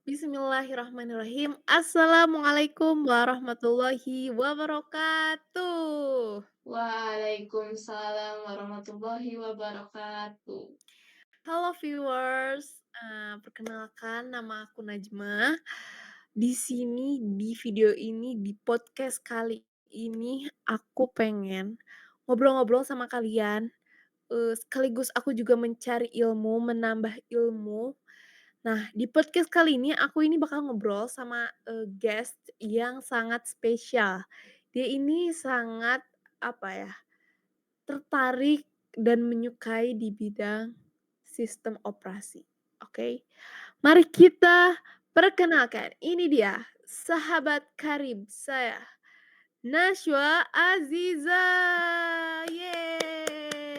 Bismillahirrahmanirrahim. Assalamualaikum warahmatullahi wabarakatuh. Waalaikumsalam warahmatullahi wabarakatuh. Halo viewers, perkenalkan nama aku Najma. Di sini di video ini di podcast kali ini aku pengen ngobrol-ngobrol sama kalian, sekaligus aku juga mencari ilmu, menambah ilmu. Nah, di podcast kali ini aku ini bakal ngobrol sama, guest yang sangat spesial. Dia ini sangat, apa ya, tertarik dan menyukai di bidang sistem operasi, oke? Mari kita perkenalkan, ini dia sahabat karib saya, Najwa Aziza, yeay.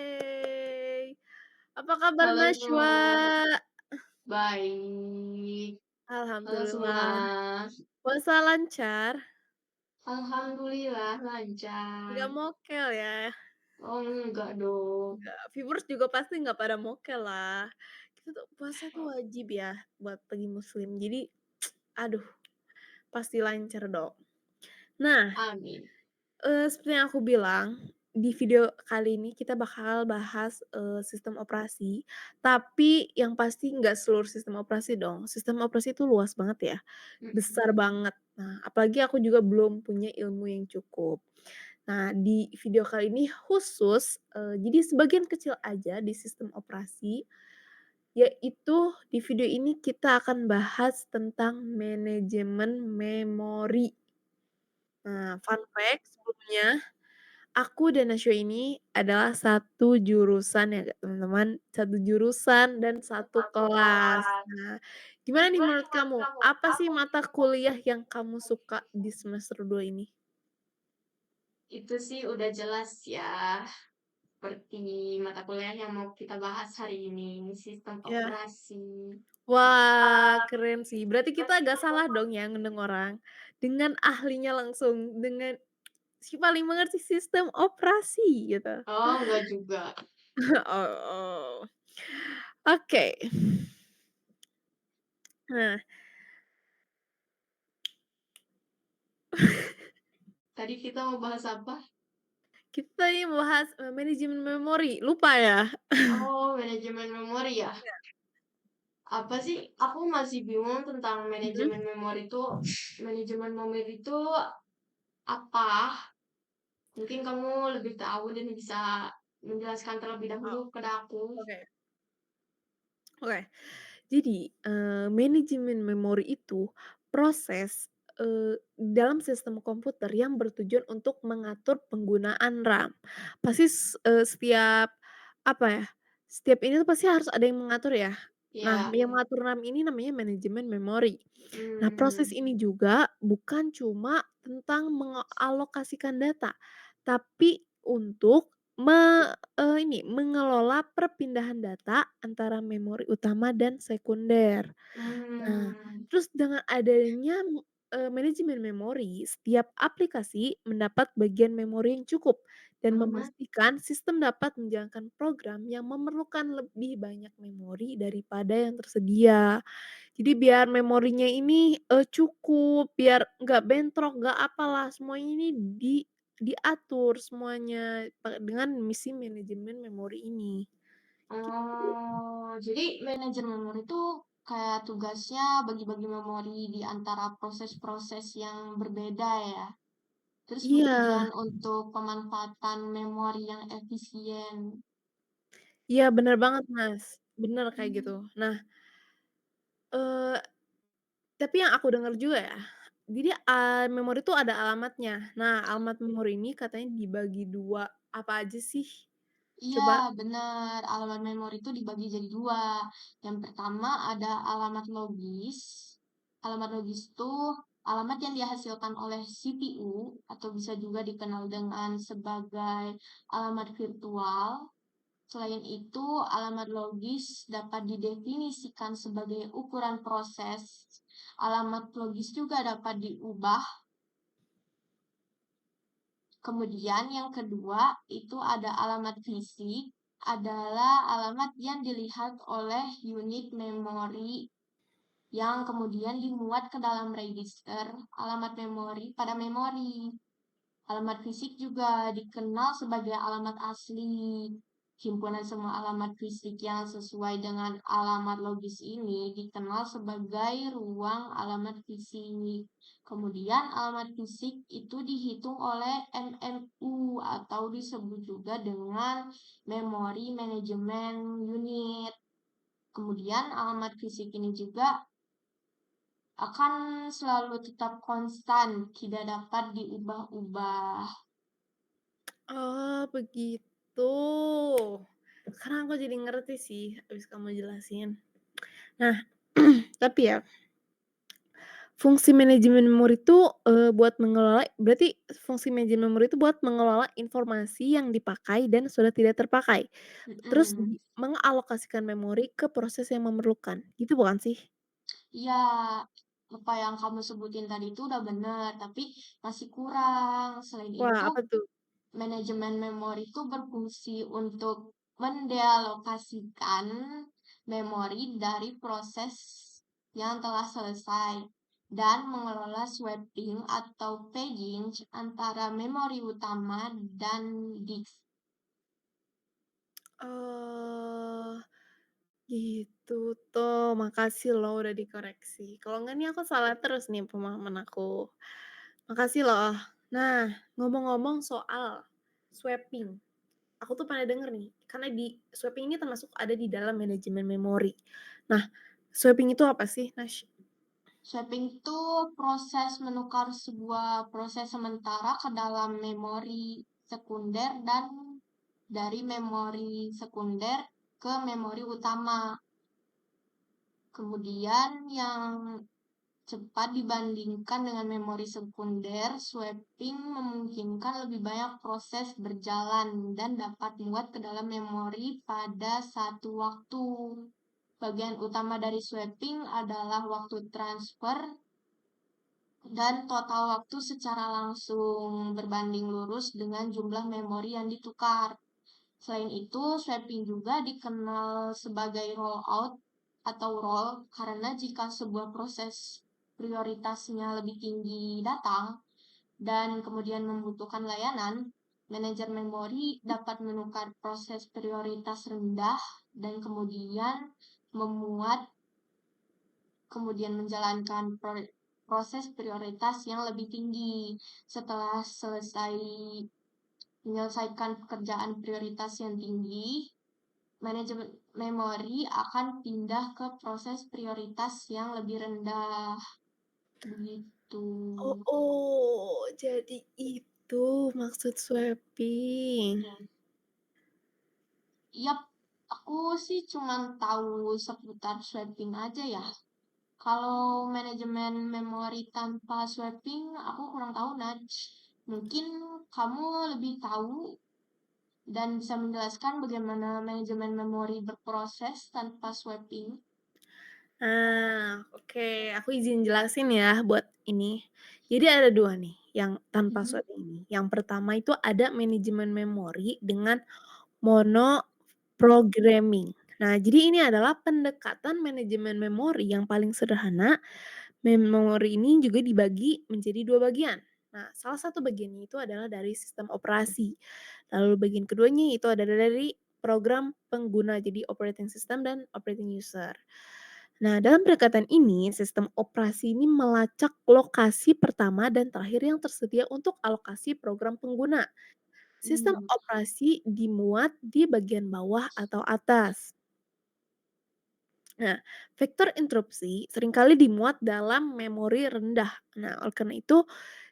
Apa kabar Halo Najwa? semua, baik. Halo semua. Alhamdulillah. Puasa lancar? Alhamdulillah Nggak lancar. mokel ya? Oh enggak dong. Nggak, viewers juga pasti nggak pada mokel lah. Kita tuh puasa tuh wajib ya buat bagi muslim. Jadi, aduh, pasti lancar dong. Nah, Amin. seperti yang aku bilang, di video kali ini kita bakal bahas, sistem operasi, tapi yang pasti nggak seluruh sistem operasi dong. Sistem operasi itu luas banget ya, Mhm. besar banget. Nah, apalagi aku juga belum punya ilmu yang cukup. Nah, di video kali ini khusus, jadi sebagian kecil aja di sistem operasi, yaitu di video ini kita akan bahas tentang manajemen memori. Nah, fun fact sebelumnya, aku dan Nasyo ini adalah satu jurusan ya teman-teman, satu jurusan dan satu Satu kelas. kelas. Nah, gimana nih Gimana nih menurut menurut kamu, kamu? apa sih Apa sih mata mata kuliah yang kamu suka di semester 2 ini? itu sih udah jelas ya, seperti mata kuliah yang mau kita bahas hari ini, sistem Ya. operasi. Wah, Ah, keren sih. Berarti kita berarti kita agak salah dong ya ngundang orang, dengan ahlinya langsung, dengan si paling mengerti sistem operasi gitu. oh enggak juga. Oh oh. Oke. Nah, Tadi kita mau bahas apa? kita ini membahas, manajemen memori, lupa ya? Oh, manajemen memori ya? Apa sih? Aku masih bingung tentang Mhm. manajemen memori itu apa? Mungkin kamu lebih tahu dan bisa menjelaskan terlebih dahulu Oh, kepada aku. oke oke. Jadi, manajemen memori itu proses, dalam sistem komputer yang bertujuan untuk mengatur penggunaan RAM. Pasti setiap apa ya, setiap ini tuh pasti harus ada yang mengatur ya. Nah, Ya, yang mengatur RAM ini namanya manajemen memori. Nah, proses hmm, ini juga bukan cuma tentang mengalokasikan data, tapi untuk mengelola perpindahan data antara memori utama dan sekunder. Nah, hmm, terus dengan adanya, manajemen memori, setiap aplikasi mendapat bagian memori yang cukup dan mhm. memastikan sistem dapat menjalankan program yang memerlukan lebih banyak memori daripada yang tersedia. Jadi biar memorinya ini, cukup, biar nggak bentrok, nggak apalah, semuanya ini diatur semuanya dengan misi manajemen memori ini, gitu. Oh, jadi manajemen memori itu kayak tugasnya bagi-bagi memori di antara proses-proses yang berbeda ya. Terus Iya bertujuan untuk pemanfaatan memori yang efisien. iya bener banget, Mas, bener kayak gitu. Mmm, Nah, eee, tapi yang aku dengar juga ya, jadi, memori itu ada alamatnya. Nah, alamat memori ini katanya dibagi 2, apa aja sih? iya Coba bener, alamat memori itu dibagi jadi 2. Yang pertama ada alamat logis. Alamat logis itu alamat yang dihasilkan oleh CPU atau bisa juga dikenal dengan sebagai alamat virtual. Selain itu, alamat logis dapat didefinisikan sebagai ukuran proses. Alamat logis juga dapat diubah. Kemudian yang kedua itu ada alamat fisik, adalah alamat yang dilihat oleh unit memori. yang kemudian dimuat ke dalam register alamat memori pada memori. Alamat fisik juga dikenal sebagai alamat asli. Himpunan semua alamat fisik yang sesuai dengan alamat logis ini dikenal sebagai ruang alamat fisik. Kemudian alamat fisik itu dihitung oleh MMU atau disebut juga dengan Memory Management Unit. Kemudian alamat fisik ini juga akan selalu tetap konstan, tidak dapat diubah-ubah. Oh, begitu. Sekarang aku jadi ngerti sih habis kamu jelasin. Nah, tapi ya, fungsi manajemen memori itu, buat mengelola berarti fungsi manajemen memori itu buat mengelola informasi yang dipakai dan sudah tidak terpakai, terus Mhm. mengalokasikan memori ke proses yang memerlukan, gitu bukan sih? Iya, apa yang kamu sebutin tadi itu udah benar, tapi masih kurang. Selain Wah, itu, apa tuh? manajemen memori itu berfungsi untuk mendealokasikan memori dari proses yang telah selesai dan mengelola swapping atau paging antara memori utama dan disk. Oh, gitu toh, makasih loh udah dikoreksi. Kalau enggak nih aku salah terus nih pemahaman aku. Makasih loh. Nah, ngomong-ngomong soal swapping, aku tuh pernah denger nih, karena di swapping ini termasuk ada di dalam manajemen memori. Nah, swapping itu apa sih, Nash? Swapping itu proses menukar sebuah proses sementara ke dalam memori sekunder dan dari memori sekunder ke memori utama. Kemudian yang cepat dibandingkan dengan memori sekunder, swapping memungkinkan lebih banyak proses berjalan dan dapat muat ke dalam memori pada satu waktu. Bagian utama dari swapping adalah waktu transfer dan total waktu secara langsung berbanding lurus dengan jumlah memori yang ditukar. Selain itu, swapping juga dikenal sebagai rollout atau roll karena jika sebuah proses prioritasnya lebih tinggi datang dan kemudian membutuhkan layanan, manajer memori dapat menukar proses prioritas rendah dan kemudian memuat kemudian menjalankan proses prioritas yang lebih tinggi. Setelah selesai menyelesaikan pekerjaan prioritas yang tinggi, manajemen memori akan pindah ke proses prioritas yang lebih rendah. Begitu. Oh oh, jadi itu maksud swapping. Yap, aku sih cuman tahu seputar swapping aja ya. Kalau manajemen memori tanpa swapping, aku kurang tahu, Naj. Mungkin kamu lebih tahu dan bisa menjelaskan bagaimana manajemen memori berproses tanpa swapping. Nah, oke, aku izin jelasin ya buat ini. Jadi ada 2 nih yang tanpa Mhm. swapping ini. Yang pertama itu ada manajemen memori dengan monoprogramming. Nah, jadi ini adalah pendekatan manajemen memori yang paling sederhana. Memori ini juga dibagi menjadi 2 bagian. Nah, salah satu bagiannya itu adalah dari sistem operasi. Lalu bagian keduanya itu adalah dari program pengguna, jadi operating system dan operating user. Nah, dalam pendekatan ini, sistem operasi ini melacak lokasi pertama dan terakhir yang tersedia untuk alokasi program pengguna. Sistem Hmm. operasi dimuat di bagian bawah atau atas. Nah, vektor interupsi seringkali dimuat dalam memori rendah. Nah, oleh karena itu,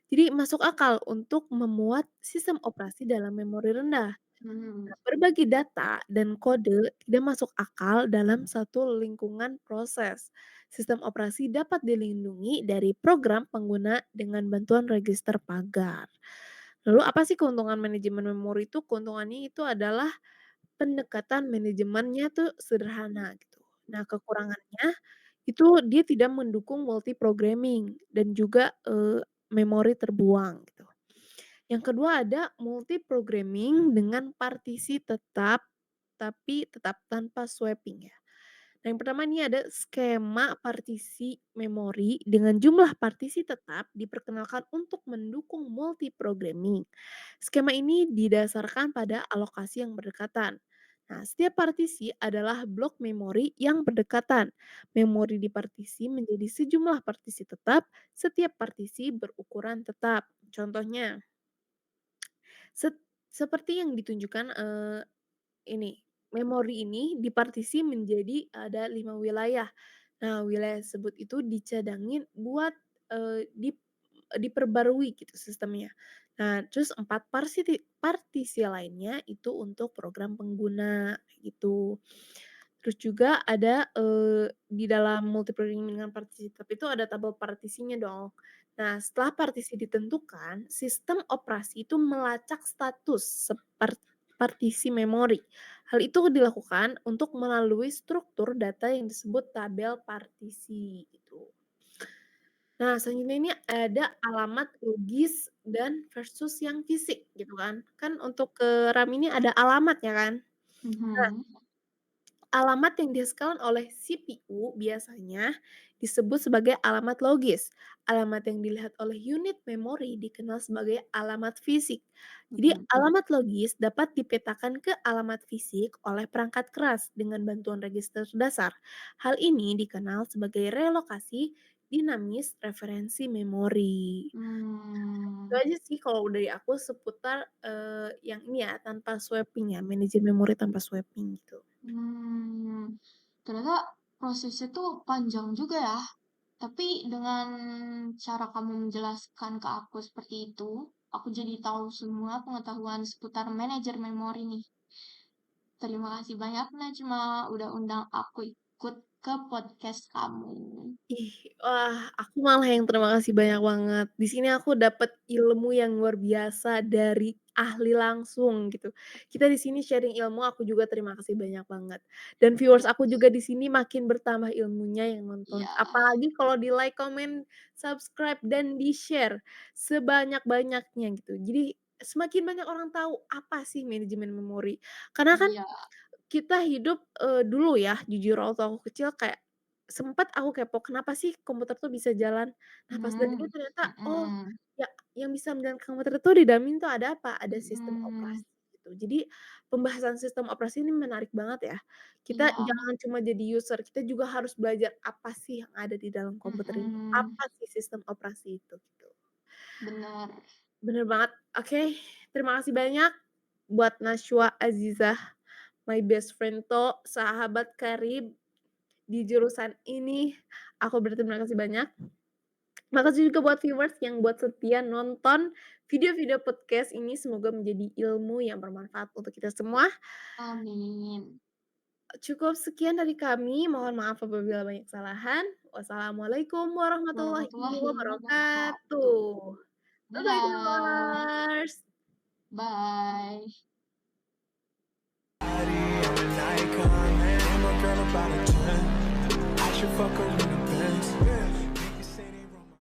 jadi masuk akal untuk memuat sistem operasi dalam memori rendah. Hmm. Nah, berbagi data dan kode tidak masuk akal dalam satu lingkungan proses. Sistem operasi dapat dilindungi dari program pengguna dengan bantuan register pagar. Lalu apa sih keuntungan manajemen memori itu? Keuntungannya itu adalah pendekatan manajemennya tuh sederhana gitu. Nah, kekurangannya itu dia tidak mendukung multi-programming dan juga, memori terbuang gitu. Yang kedua ada multi-programming dengan partisi tetap, tapi tetap tanpa swapping ya. Nah, yang pertama ini ada skema partisi memori dengan jumlah partisi tetap diperkenalkan untuk mendukung multiprogramming. Skema ini didasarkan pada alokasi yang berdekatan. Nah, setiap partisi adalah blok memori yang berdekatan. Memori di partisi menjadi sejumlah partisi tetap, setiap partisi berukuran tetap. Contohnya, set- seperti yang ditunjukkan ini, memori ini dipartisi menjadi ada 5 wilayah. Nah, wilayah tersebut itu dicadangin buat, diperbarui gitu sistemnya. Nah, terus 4 partisi lainnya itu untuk program pengguna, kayak gitu. Terus juga ada, di dalam multiprogramming dengan partisi tetap itu ada tabel partisinya dong. Nah, setelah partisi ditentukan, sistem operasi itu melacak status partisi memori. Hal itu dilakukan untuk melalui struktur data yang disebut tabel partisi, gitu. Nah, selanjutnya ini ada alamat logis dan versus yang fisik, gitu kan. Kan untuk ke RAM ini ada alamat ya kan. Mhm, Alamat yang dihasilkan oleh CPU biasanya disebut sebagai alamat logis. Alamat yang dilihat oleh unit memori dikenal sebagai alamat fisik. Jadi, mhm. alamat logis dapat dipetakan ke alamat fisik oleh perangkat keras dengan bantuan register dasar. Hal ini dikenal sebagai relokasi dinamis referensi memori. Itu Mmm, aja sih kalau dari aku seputar, yang ini ya, tanpa swapping ya, manajer memori tanpa swapping gitu. mmm, ternyata prosesnya tuh panjang juga ya. Tapi dengan cara kamu menjelaskan ke aku seperti itu, aku jadi tahu semua pengetahuan seputar manajer memori nih. Terima kasih banyak Najma udah undang aku ikut ke podcast kamu. Wah, aku malah yang terima kasih banyak banget. Di sini aku dapat ilmu yang luar biasa dari ahli langsung gitu. Kita di sini sharing ilmu, aku juga terima kasih banyak banget. Dan viewers Iya, aku juga di sini makin bertambah ilmunya yang nonton. iya, Apalagi kalau di-like, comment, subscribe, dan di-share sebanyak-banyaknya gitu. Jadi semakin banyak orang tahu apa sih manajemen memori. Karena kan iya, kita hidup, dulu ya, jujur waktu aku kecil kayak sempet aku kepo, kenapa sih komputer tuh bisa jalan? Nah, pas dari mhm, itu ternyata, oh, mhm, ya yang bisa menjalankan komputer itu di dalamnya tuh ada apa? Ada sistem mhm, operasi gitu. Jadi, pembahasan sistem operasi ini menarik banget ya. Kita iya, jangan cuma jadi user, kita juga harus belajar apa sih yang ada di dalam komputer ini, mhm, apa sih sistem operasi itu, gitu. bener. Bener banget. Oke, terima kasih banyak buat Najwa Azizah, my best friend tuh, sahabat karib di jurusan ini. Aku berterima kasih banyak. Makasih juga buat viewers yang buat setia nonton video-video podcast ini, semoga menjadi ilmu yang bermanfaat untuk kita semua. Amin. Cukup sekian dari kami, mohon maaf apabila banyak kesalahan. Wassalamualaikum warahmatullahi Warahmatullahi wabarakatuh. wabarakatuh. Bye-bye Dadah. viewers. Bye. I'm an icon, man. I'm a girl about a 10. I should fuck her in the Benz.